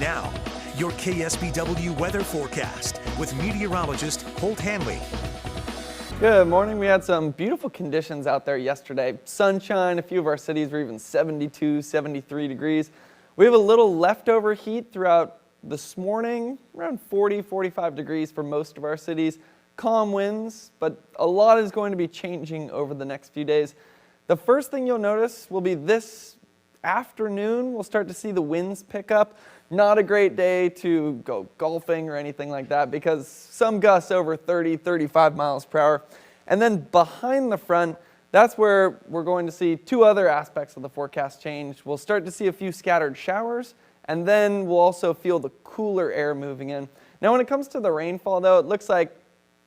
Now, your KSBW weather forecast with meteorologist Holt Hanley. Good morning. We had some beautiful conditions out there yesterday. Sunshine, a few of our cities were even 72, 73 degrees. We have a little leftover heat throughout this morning, around 40, 45 degrees for most of our cities. Calm winds, but a lot is going to be changing over the next few days. The first thing you'll notice will be this afternoon. We'll start to see the winds pick up. Not a great day to go golfing or anything like that because some gusts over 30, 35 miles per hour. And then behind the front, that's where we're going to see two other aspects of the forecast change. We'll start to see a few scattered showers, and then we'll also feel the cooler air moving in. Now when it comes to the rainfall though, it looks like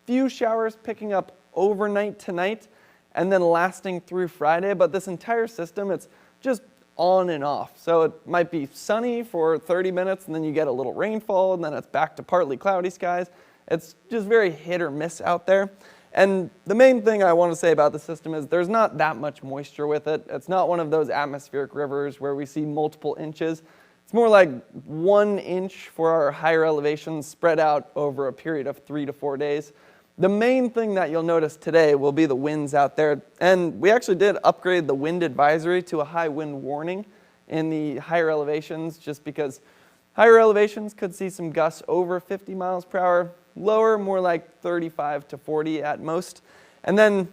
few showers picking up overnight tonight and then lasting through Friday, but this entire system, it's just on and off. So it might be sunny for 30 minutes and then you get a little rainfall and then it's back to partly cloudy skies. It's just very hit or miss out there. And the main thing I want to say about the system is there's not that much moisture with it. It's not one of those atmospheric rivers where we see multiple inches. It's more like 1 inch for our higher elevations spread out over a period of 3 to 4 days. The main thing that you'll notice today will be the winds out there. And we actually did upgrade the wind advisory to a high wind warning in the higher elevations just because higher elevations could see some gusts over 50 miles per hour. Lower, more like 35 to 40 at most. And then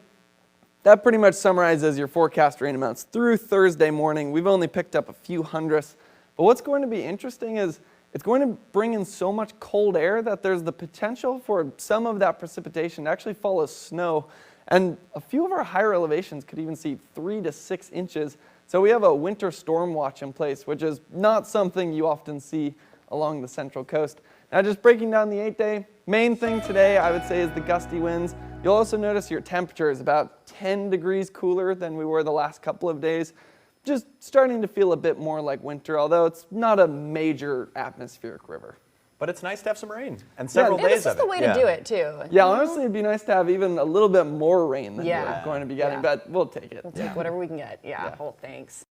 that pretty much summarizes your forecast rain amounts through Thursday morning. We've only picked up a few hundredths. But what's going to be interesting is it's going to bring in so much cold air that there's the potential for some of that precipitation to actually fall as snow. And a few of our higher elevations could even see 3 to 6 inches. So we have a winter storm watch in place, which is not something you often see along the central coast. Now just breaking down the 8-day, main thing today I would say is the gusty winds. You'll also notice your temperature is about 10 degrees cooler than we were the last couple of days. Just starting to feel a bit more like winter, although it's not a major atmospheric river. But it's nice to have some rain and several days of it. This is the way to do it too. Yeah, honestly it'd be nice to have even a little bit more rain than we're going to be getting, but we'll take it. We'll take whatever we can get. Yeah. Well, thanks.